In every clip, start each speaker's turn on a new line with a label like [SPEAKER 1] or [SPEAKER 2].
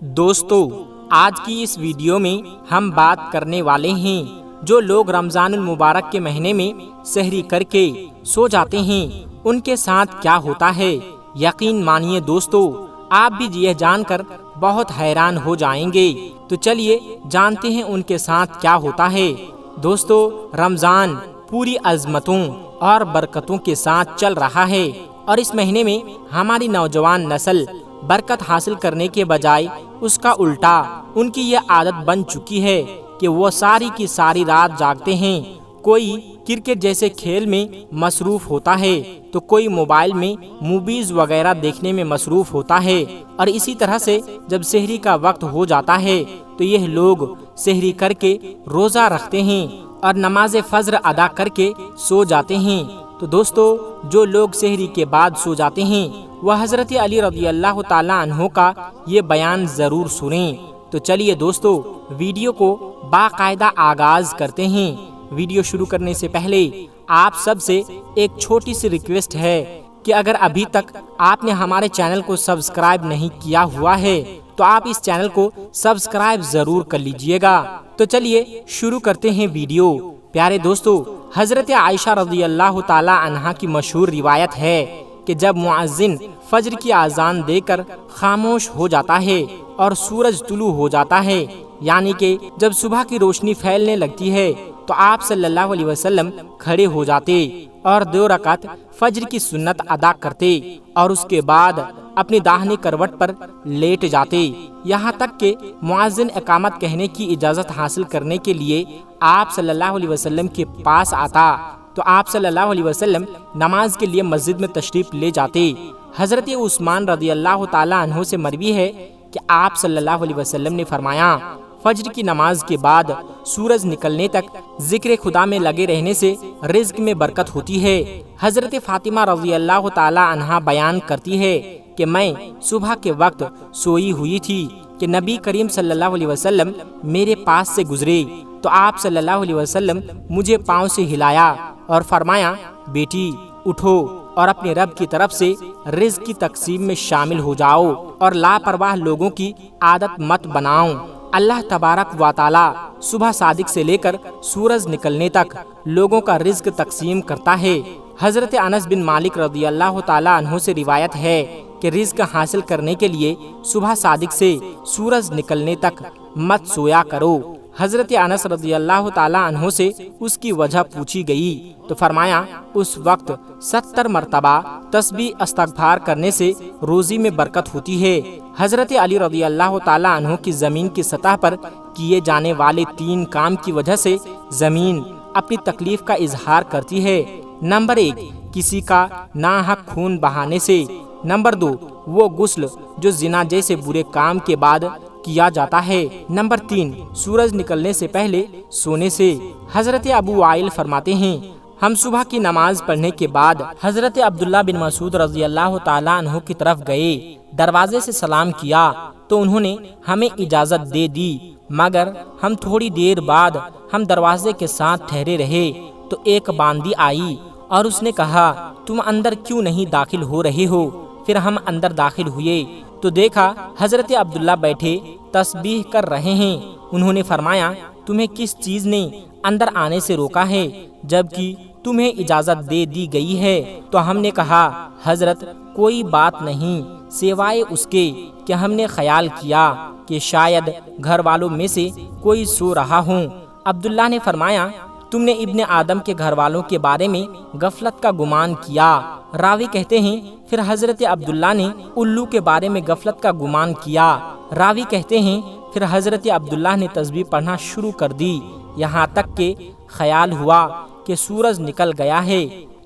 [SPEAKER 1] دوستو، آج کی اس ویڈیو میں ہم بات کرنے والے ہیں جو لوگ رمضان المبارک کے مہینے میں سحری کر کے سو جاتے ہیں ان کے ساتھ کیا ہوتا ہے۔ یقین مانیے دوستو، آپ بھی یہ جان کر بہت حیران ہو جائیں گے۔ تو چلیے جانتے ہیں ان کے ساتھ کیا ہوتا ہے۔ دوستو، رمضان پوری عظمتوں اور برکتوں کے ساتھ چل رہا ہے، اور اس مہینے میں ہماری نوجوان نسل برکت حاصل کرنے کے بجائے اس کا الٹا ان کی یہ عادت بن چکی ہے کہ وہ ساری کی ساری رات جاگتے ہیں۔ کوئی کرکٹ جیسے کھیل میں مصروف ہوتا ہے تو کوئی موبائل میں موویز وغیرہ دیکھنے میں مصروف ہوتا ہے، اور اسی طرح سے جب سحری کا وقت ہو جاتا ہے تو یہ لوگ سحری کر کے روزہ رکھتے ہیں اور نماز فجر ادا کر کے سو جاتے ہیں۔ تو دوستو، جو لوگ سحری کے بعد سو جاتے ہیں وہ حضرت علی رضی اللہ تعالی عنہ کا یہ بیان ضرور سنیں۔ تو چلیے دوستو، ویڈیو کو باقاعدہ آغاز کرتے ہیں۔ ویڈیو شروع کرنے سے پہلے آپ سب سے ایک چھوٹی سی ریکویسٹ ہے کہ اگر ابھی تک آپ نے ہمارے چینل کو سبسکرائب نہیں کیا ہوا ہے تو آپ اس چینل کو سبسکرائب ضرور کر لیجئے گا۔ تو چلیے شروع کرتے ہیں ویڈیو۔ پیارے دوستو، حضرت عائشہ رضی اللہ تعالی عنہا کی مشہور روایت ہے کہ جب مؤذن فجر کی اذان دے کر خاموش ہو جاتا ہے اور سورج طلوع ہو جاتا ہے، یعنی کہ جب صبح کی روشنی پھیلنے لگتی ہے، تو آپ صلی اللہ علیہ وسلم کھڑے ہو جاتے اور 2 رکعت فجر کی سنت ادا کرتے، اور اس کے بعد اپنی داہنی کروٹ پر لیٹ جاتے، یہاں تک کہ مؤذن اقامت کہنے کی اجازت حاصل کرنے کے لیے آپ صلی اللہ علیہ وسلم کے پاس آتا تو آپ صلی اللہ علیہ وسلم نماز کے لیے مسجد میں تشریف لے جاتے۔ حضرت عثمان رضی اللہ تعالی عنہ سے مروی ہے کہ آپ صلی اللہ علیہ وسلم نے فرمایا، فجر کی نماز کے بعد سورج نکلنے تک ذکر خدا میں لگے رہنے سے رزق میں برکت ہوتی ہے۔ حضرت فاطمہ رضی اللہ تعالی عنہا بیان کرتی ہے کہ میں صبح کے وقت سوئی ہوئی تھی کہ نبی کریم صلی اللہ علیہ وسلم میرے پاس سے گزرے تو آپ صلی اللہ علیہ وسلم مجھے پاؤں سے ہلایا اور فرمایا، بیٹی اٹھو اور اپنے رب کی طرف سے رزق کی تقسیم میں شامل ہو جاؤ اور لاپرواہ لوگوں کی عادت مت بناؤ۔ اللہ تبارک و تعالی صبح صادق سے لے کر سورج نکلنے تک لوگوں کا رزق تقسیم کرتا ہے۔ حضرت انس بن مالک رضی اللہ تعالی عنہ سے روایت ہے کہ رزق حاصل کرنے کے لیے صبح صادق سے سورج نکلنے تک مت سویا کرو۔ حضرت انس رضی اللہ تعالی عنہ سے اس کی وجہ پوچھی گئی تو فرمایا، اس وقت 70 مرتبہ تسبیح استغفار کرنے سے روزی میں برکت ہوتی ہے۔ حضرت علی رضی اللہ تعالی عنہ کی زمین کی سطح پر کیے جانے والے 3 کام کی وجہ سے زمین اپنی تکلیف کا اظہار کرتی ہے۔ نمبر 1، کسی کا ناحق خون بہانے سے۔ نمبر 2، وہ غسل جو زنا جیسے برے کام کے بعد کیا جاتا ہے۔ نمبر 3، سورج نکلنے سے پہلے سونے سے۔ حضرت ابو وائل فرماتے ہیں، ہم صبح کی نماز پڑھنے کے بعد حضرت عبداللہ بن مسعود رضی اللہ تعالی عنہ کی طرف گئے، دروازے سے سلام کیا تو انہوں نے ہمیں اجازت دے دی، مگر ہم تھوڑی دیر بعد ہم دروازے کے ساتھ ٹھہرے رہے تو ایک باندی آئی اور اس نے کہا، تم اندر کیوں نہیں داخل ہو رہے ہو؟ پھر ہم اندر داخل ہوئے تو دیکھا حضرت عبداللہ بیٹھے تسبیح کر رہے ہیں۔ انہوں نے فرمایا، تمہیں کس چیز نے اندر آنے سے روکا ہے جبکہ تمہیں اجازت دے دی گئی ہے؟ تو ہم نے کہا، حضرت کوئی بات نہیں سوائے اس کے کہ ہم نے خیال کیا کہ شاید گھر والوں میں سے کوئی سو رہا ہوں۔ عبداللہ نے فرمایا، تم نے ابن آدم کے گھر والوں کے بارے میں غفلت کا گمان کیا۔ راوی کہتے ہیں، پھر حضرت عبداللہ نے الو کے بارے میں غفلت کا گمان کیا۔ راوی کہتے ہیں، پھر حضرت عبداللہ نے تسبیح پڑھنا شروع کر دی یہاں تک کہ خیال ہوا کہ سورج نکل گیا ہے۔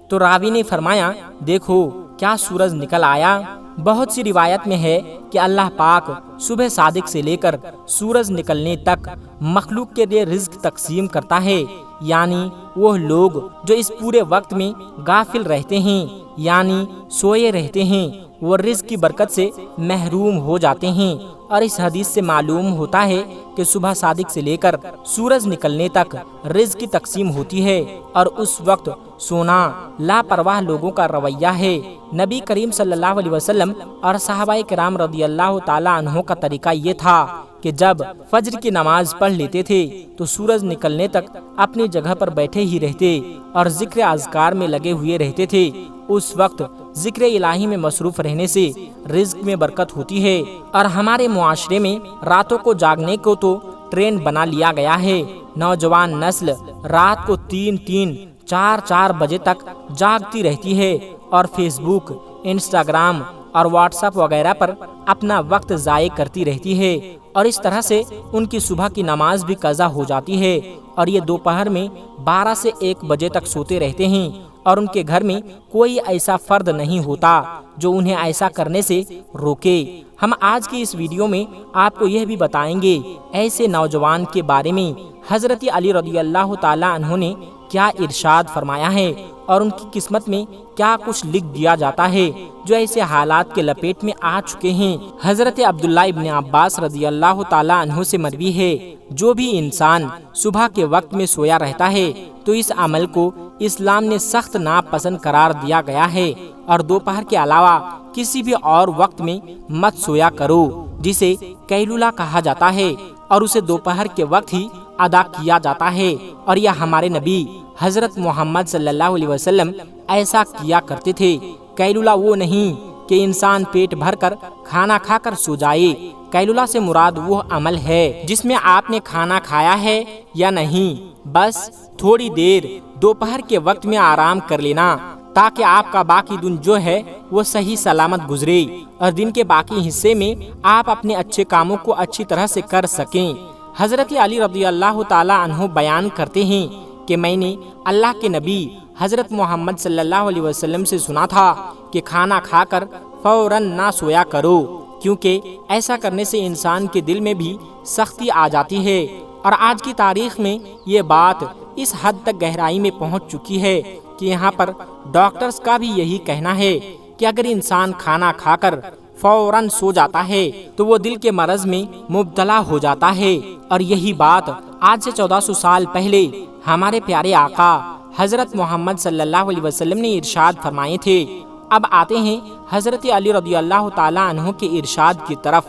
[SPEAKER 1] تو راوی نے فرمایا، دیکھو کیا سورج نکل آیا۔ بہت سی روایت میں ہے کہ اللہ پاک صبح صادق سے لے کر سورج نکلنے تک مخلوق کے لیے رزق تقسیم کرتا ہے، یعنی وہ لوگ جو اس پورے وقت میں غافل رہتے ہیں، یعنی سوئے رہتے ہیں، وہ رزق کی برکت سے محروم ہو جاتے ہیں۔ اور اس حدیث سے معلوم ہوتا ہے کہ صبح صادق سے لے کر سورج نکلنے تک رزق کی تقسیم ہوتی ہے، اور اس وقت سونا لاپرواہ لوگوں کا رویہ ہے۔ نبی کریم صلی اللہ علیہ وسلم اور صحابہ کرام رضی اللہ تعالی عنہ کا طریقہ یہ تھا کہ جب فجر کی نماز پڑھ لیتے تھے تو سورج نکلنے تک اپنی جگہ پر بیٹھے ہی رہتے اور ذکر اذکار میں لگے ہوئے رہتے تھے۔ اس وقت ذکر الہی میں مصروف رہنے سے رزق میں برکت ہوتی ہے، اور ہمارے معاشرے میں راتوں کو جاگنے کو تو ٹرینڈ بنا لیا گیا ہے۔ نوجوان نسل رات کو 3-3 4-4 بجے تک جاگتی رہتی ہے اور فیس بک، انسٹاگرام اور واٹس ایپ وغیرہ پر اپنا وقت ضائع کرتی رہتی ہے، اور اس طرح سے ان کی صبح کی نماز بھی قضا ہو جاتی ہے، اور یہ دوپہر میں 12 سے 1 بجے تک سوتے رہتے ہیں، اور ان کے گھر میں کوئی ایسا فرد نہیں ہوتا جو انہیں ایسا کرنے سے روکے۔ ہم آج کی اس ویڈیو میں آپ کو یہ بھی بتائیں گے ایسے نوجوان کے بارے میں حضرت علی رضی اللہ تعالی عنہ نے کیا ارشاد فرمایا ہے، اور ان کی قسمت میں کیا کچھ لکھ دیا جاتا ہے جو ایسے حالات کے لپیٹ میں آ چکے ہیں۔ حضرت عبداللہ ابن عباس رضی اللہ تعالی عنہ سے مروی ہے، جو بھی انسان صبح کے وقت میں سویا رہتا ہے تو اس عمل کو اسلام نے سخت ناپسند قرار دیا گیا ہے، اور دوپہر کے علاوہ کسی بھی اور وقت میں مت سویا کرو، جسے قیلولہ کہا جاتا ہے، اور اسے دوپہر کے وقت ہی ادا کیا جاتا ہے۔ اور یہ ہمارے نبی حضرت محمد صلی اللہ علیہ وسلم ایسا کیا کرتے تھے۔ قیلولہ وہ نہیں کہ انسان پیٹ بھر کر کھانا کھا کر سو جائے۔ قیلولہ سے مراد وہ عمل ہے جس میں آپ نے کھانا کھایا ہے یا نہیں، بس تھوڑی دیر دوپہر کے وقت میں آرام کر لینا، تاکہ آپ کا باقی دن جو ہے وہ صحیح سلامت گزرے، اور دن کے باقی حصے میں آپ اپنے اچھے کاموں کو اچھی طرح سے کر سکیں۔ حضرت علی رضی اللہ تعالی عنہ بیان کرتے ہیں کہ میں نے اللہ کے نبی حضرت محمد صلی اللہ علیہ وسلم سے سنا تھا کہ کھانا کھا کر فوراً نہ سویا کرو، کیونکہ ایسا کرنے سے انسان کے دل میں بھی سختی آ جاتی ہے۔ اور آج کی تاریخ میں یہ بات اس حد تک گہرائی میں پہنچ چکی ہے کہ یہاں پر ڈاکٹرز کا بھی یہی کہنا ہے کہ اگر انسان کھانا کھا کر فوراً سو جاتا ہے تو وہ دل کے مرض میں مبتلا ہو جاتا ہے۔ اور یہی بات آج سے 1400 سال پہلے ہمارے پیارے آقا حضرت محمد صلی اللہ علیہ وسلم نے ارشاد فرمائے تھے۔ اب آتے ہیں حضرت علی رضی اللہ تعالی عنہ کے ارشاد کی طرف۔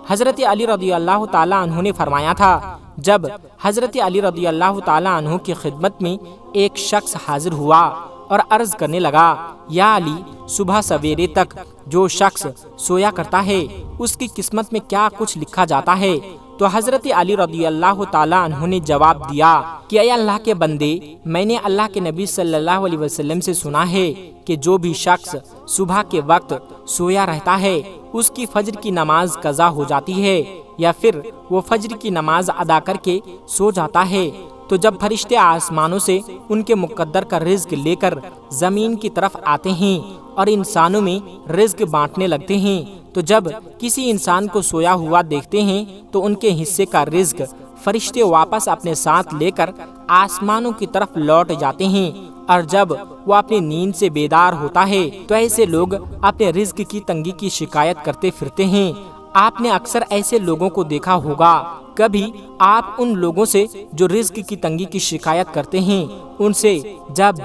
[SPEAKER 1] حضرت علی رضی اللہ تعالی عنہ نے فرمایا تھا، جب حضرت علی رضی اللہ تعالی عنہ کی خدمت میں ایک شخص حاضر ہوا اور عرض کرنے لگا، یا علی، صبح سویرے تک جو شخص سویا کرتا ہے اس کی قسمت میں کیا کچھ لکھا جاتا ہے؟ تو حضرت علی رضی اللہ تعالی عنہ نے جواب دیا کہ اے اللہ کے بندے، میں نے اللہ کے نبی صلی اللہ علیہ وسلم سے سنا ہے کہ جو بھی شخص صبح کے وقت سویا رہتا ہے اس کی فجر کی نماز قضا ہو جاتی ہے، یا پھر وہ فجر کی نماز ادا کر کے سو جاتا ہے۔ تو جب فرشتے آسمانوں سے ان کے مقدر کا رزق لے کر زمین کی طرف آتے ہیں اور انسانوں میں رزق بانٹنے لگتے ہیں، تو جب کسی انسان کو سویا ہوا دیکھتے ہیں تو ان کے حصے کا رزق فرشتے واپس اپنے ساتھ لے کر آسمانوں کی طرف لوٹ جاتے ہیں، اور جب وہ اپنی نیند سے بیدار ہوتا ہے تو ایسے لوگ اپنے رزق کی تنگی کی شکایت کرتے پھرتے ہیں۔ آپ نے اکثر ایسے لوگوں کو دیکھا ہوگا۔ کبھی آپ ان لوگوں سے جو رزق کی تنگی کی شکایت کرتے ہیں ان سے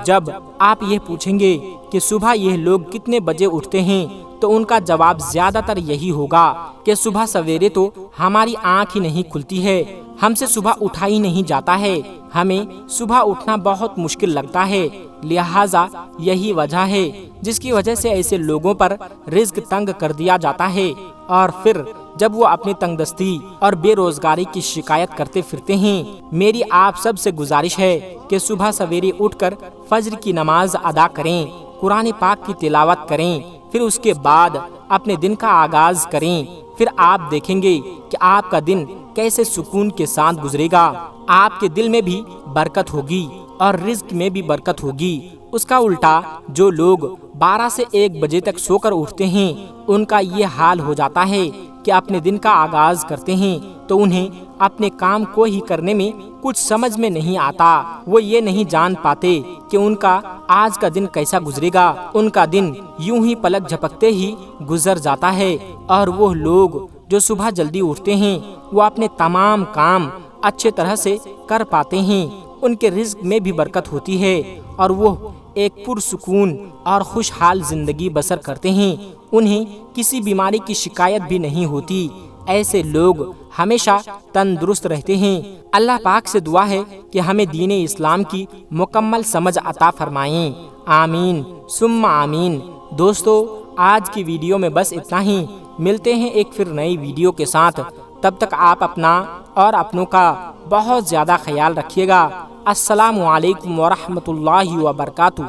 [SPEAKER 1] جب آپ یہ پوچھیں گے کہ صبح یہ لوگ کتنے بجے اٹھتے ہیں تو ان کا جواب زیادہ تر یہی ہوگا کہ صبح سویرے تو ہماری آنکھ ہی نہیں کھلتی ہے، ہم سے صبح اٹھا ہی نہیں جاتا ہے، ہمیں صبح اٹھنا بہت مشکل لگتا ہے، لہٰذا یہی وجہ ہے جس کی وجہ سے ایسے لوگوں پر رزق تنگ کر دیا جاتا ہے۔ اور پھر جب وہ اپنی تنگ دستی اور بے روزگاری کی شکایت کرتے پھرتے ہیں، میری آپ سب سے گزارش ہے کہ صبح سویرے اٹھ کر فجر کی نماز ادا کریں، قرآن پاک کی تلاوت کریں، پھر اس کے بعد اپنے دن کا آغاز کریں۔ پھر آپ دیکھیں گے کہ آپ کا دن کیسے سکون کے ساتھ گزرے گا، آپ کے دل میں بھی برکت ہوگی اور رزق میں بھی برکت ہوگی۔ اس کا الٹا جو لوگ 12 سے 1 بجے تک سو کر اٹھتے ہیں ان کا یہ حال ہو جاتا ہے کہ اپنے دن کا آغاز کرتے ہیں تو انہیں اپنے کام کو ہی کرنے میں کچھ سمجھ میں نہیں آتا۔ وہ یہ نہیں جان پاتے کہ ان کا آج کا دن کیسا گزرے گا۔ ان کا دن یوں ہی پلک جھپکتے ہی گزر جاتا ہے، اور وہ لوگ جو صبح جلدی اٹھتے ہیں وہ اپنے تمام کام اچھے طرح سے کر پاتے ہیں۔ ان کے رزق میں بھی برکت ہوتی ہے اور وہ ایک پرسکون اور خوشحال زندگی بسر کرتے ہیں۔ انہیں کسی بیماری کی شکایت بھی نہیں ہوتی۔ ایسے لوگ ہمیشہ تندرست رہتے ہیں۔ اللہ پاک سے دعا ہے کہ ہمیں دین اسلام کی مکمل سمجھ عطا فرمائیں۔ آمین ثم آمین۔ دوستو، آج کی ویڈیو میں بس اتنا ہی۔ ملتے ہیں ایک پھر نئی ویڈیو کے ساتھ۔ تب تک آپ اپنا اور اپنوں کا بہت زیادہ خیال رکھیے گا۔ السلام علیکم ورحمۃ اللہ وبرکاتہ۔